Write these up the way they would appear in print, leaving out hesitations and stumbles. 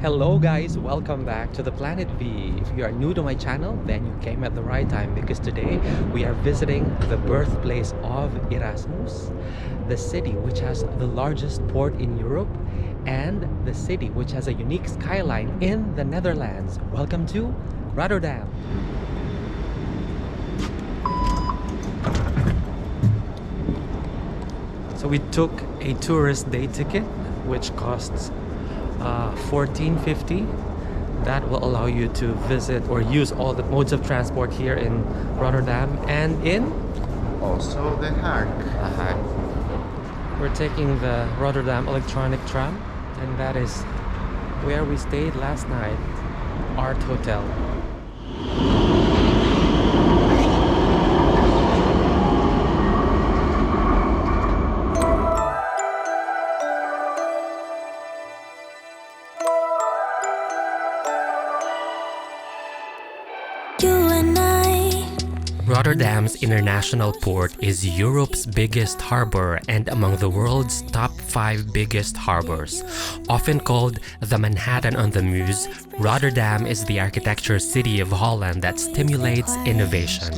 Hello guys, welcome back to the Planet V. If you are new to my channel, then you came at the right time because today we are visiting the birthplace of Erasmus, the city which has the largest port in Europe, and the city which has a unique skyline in the Netherlands. Welcome to Rotterdam. So we took a tourist day ticket which costs $14.50. That will allow you to visit or use all the modes of transport here in Rotterdam and in Also the Hague. Hague. We're taking the Rotterdam electronic tram, and that is where we stayed last night, Art Hotel. Rotterdam's international port is Europe's biggest harbor and among the world's top 5 biggest harbors. Often called the Manhattan on the Meuse, Rotterdam is the architecture city of Holland that stimulates innovation.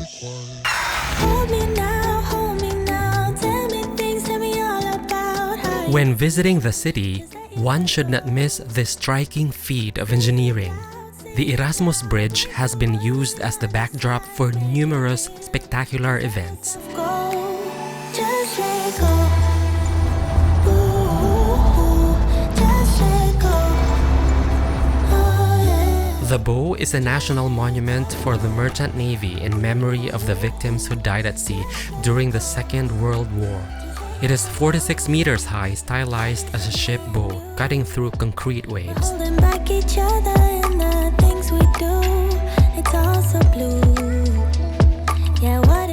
When visiting the city, one should not miss this striking feat of engineering. The Erasmus Bridge has been used as the backdrop for numerous spectacular events. The bow is a national monument for the Merchant Navy in memory of the victims who died at sea during the Second World War. It is 46 meters high, stylized as a ship bow, cutting through concrete waves.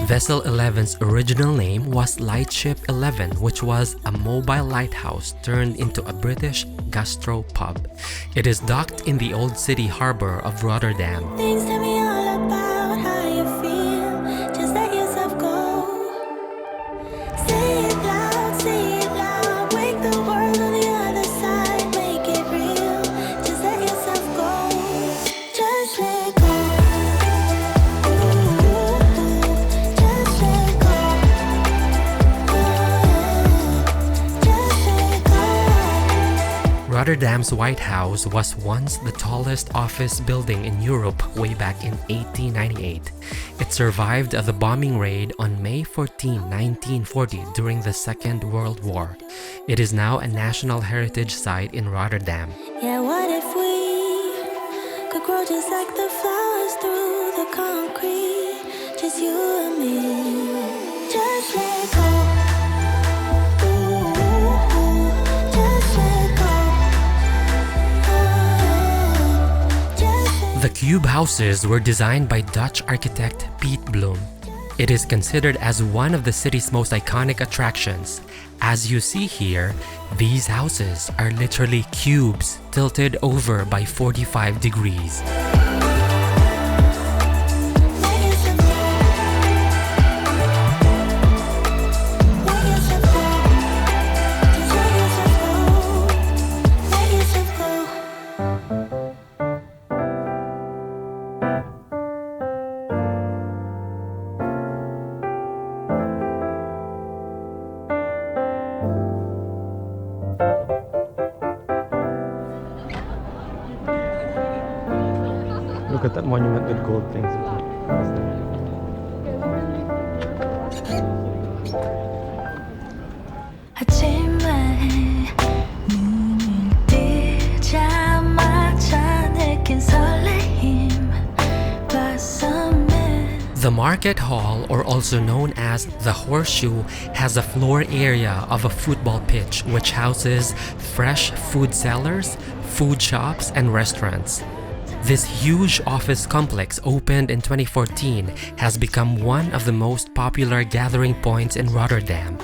Vessel 11's original name was Lightship 11, which was a mobile lighthouse turned into a British gastro pub. It is docked in the old city harbor of Rotterdam. Rotterdam's White House was once the tallest office building in Europe way back in 1898. It survived the bombing raid on May 14, 1940 during the Second World War. It is now a National Heritage Site in Rotterdam. Yeah, what if we could grow just like the flowers through the concrete? Just you and me. Just let go. The cube houses were designed by Dutch architect Piet Bloem. It is considered as one of the city's most iconic attractions. As you see here, these houses are literally cubes tilted over by 45 degrees. Look at that monument with gold things. The Market Hall, or also known as the Horseshoe, has a floor area of a football pitch which houses fresh food sellers, food shops, and restaurants. This huge office complex, opened in 2014, has become one of the most popular gathering points in Rotterdam.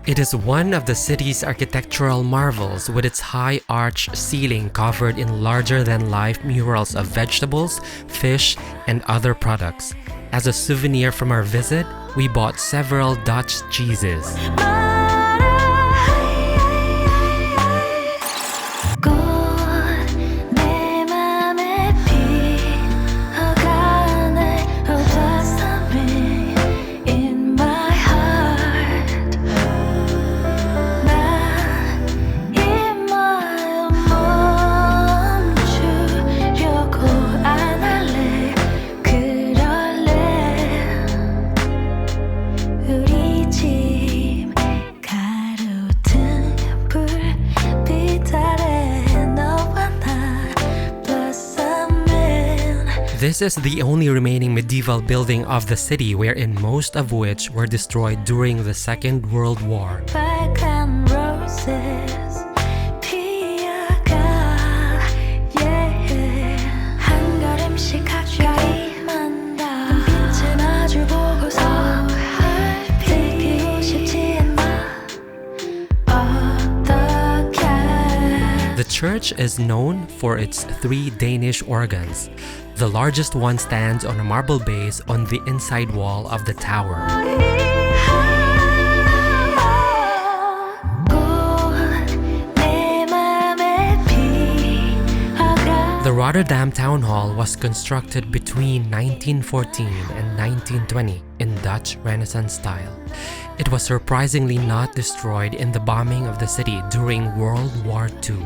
It is one of the city's architectural marvels with its high arch ceiling covered in larger-than-life murals of vegetables, fish, and other products. As a souvenir from our visit, we bought several Dutch cheeses. This is the only remaining medieval building of the city, wherein most of which were destroyed during the Second World War. Black roses, 피어가, yeah. 한 걸음씩 가까이 만다. 눈빛을 마주 보고서 들키고 싶지 않아. 어떻게? The church is known for its 3 Danish organs. The largest one stands on a marble base on the inside wall of the tower. The Rotterdam Town Hall was constructed between 1914 and 1920 in Dutch Renaissance style. It was surprisingly not destroyed in the bombing of the city during World War II.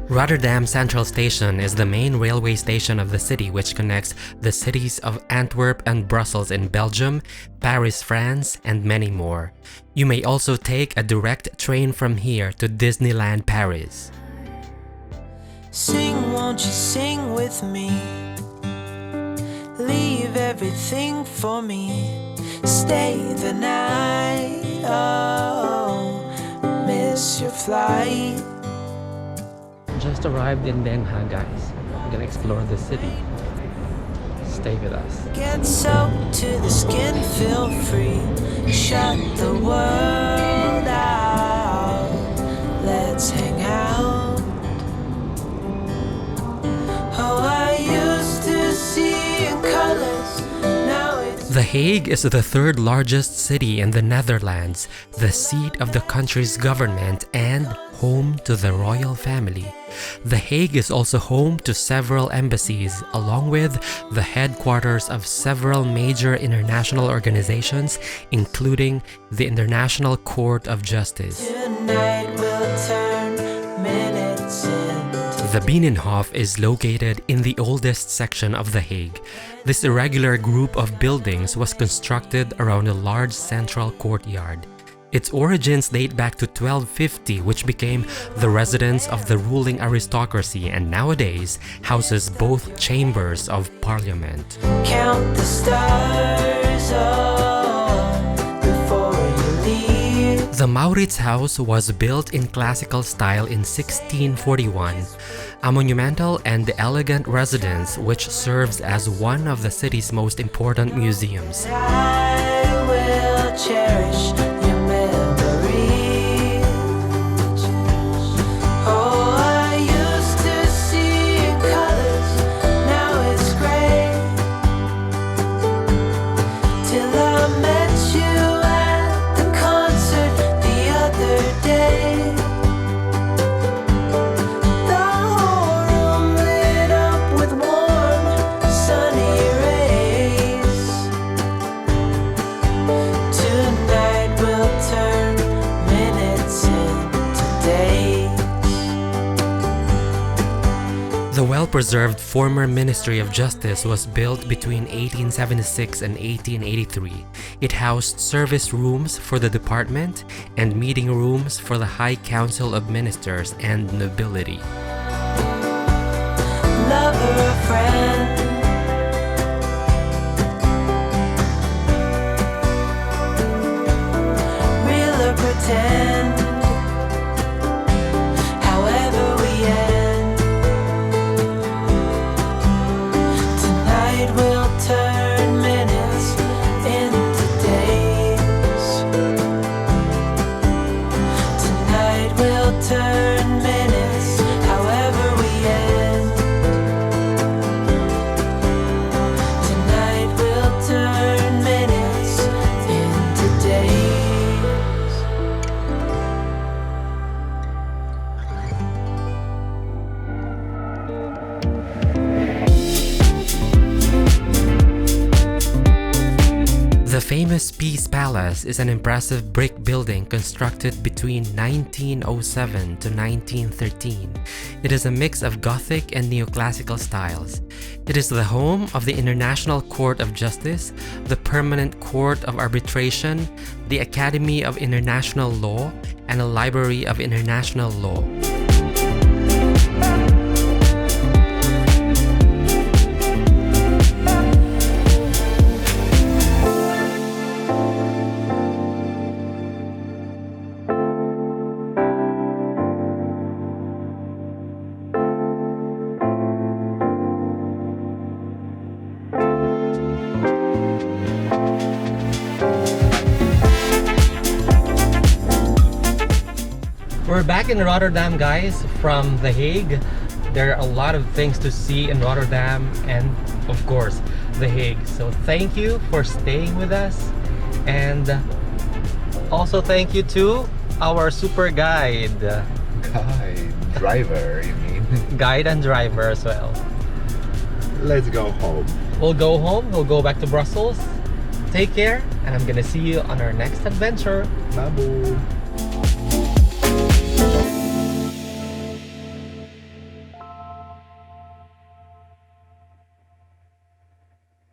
Rotterdam Central Station is the main railway station of the city, which connects the cities of Antwerp and Brussels in Belgium, Paris, France, and many more. You may also take a direct train from here to Disneyland Paris. Sing, won't you sing with me? Leave everything for me. Stay the night. Oh, miss your flight. Just arrived in Den Haag, guys. We're gonna explore the city. Stay with us. Get soaked to the skin, feel free. Shut the world out. Let's hang out. Oh, I used to see in colors. Now it's The Hague is the 3rd largest city in the Netherlands, the seat of the country's government and home to the royal family. The Hague is also home to several embassies, along with the headquarters of several major international organizations, including the International Court of Justice. tonight will turn minutes into The Binnenhof is located in the oldest section of The Hague. This irregular group of buildings was constructed around a large central courtyard. Its origins date back to 1250, which became the residence of the ruling aristocracy and nowadays houses both chambers of parliament. count the stars before you leave. The Maurits House was built in classical style in 1641, a monumental and elegant residence which serves as one of the city's most important museums. I will cherish your memories. Oh, I used to see in colors, now it's gray. Till I met you at the concert the other day. The whole room lit up with warm, sunny rays. Tonight will turn minutes into days. The well-preserved former Ministry of Justice was built between 1876 and 1883. It housed service rooms for the department and meeting rooms for the High Council of Ministers and nobility. Lover, friend. Real or pretend. However we end. Tonight will turn minutes into days. Tonight will turn minutes. However we end. Tonight will turn minutes into days. famous Peace Palace is an impressive brick building constructed between 1907 to 1913. It is a mix of Gothic and neoclassical styles. It is the home of the International Court of Justice, the Permanent Court of Arbitration, the Academy of International Law, and a Library of International Law. We're back in Rotterdam, guys, from The Hague. There are a lot of things to see in Rotterdam and, of course, The Hague. So thank you for staying with us. And also thank you to our super guide. Driver, you mean? Guide and driver as well. Let's go home. We'll go home. We'll go back to Brussels. Take care. And I'm gonna see you on our next adventure. Babu.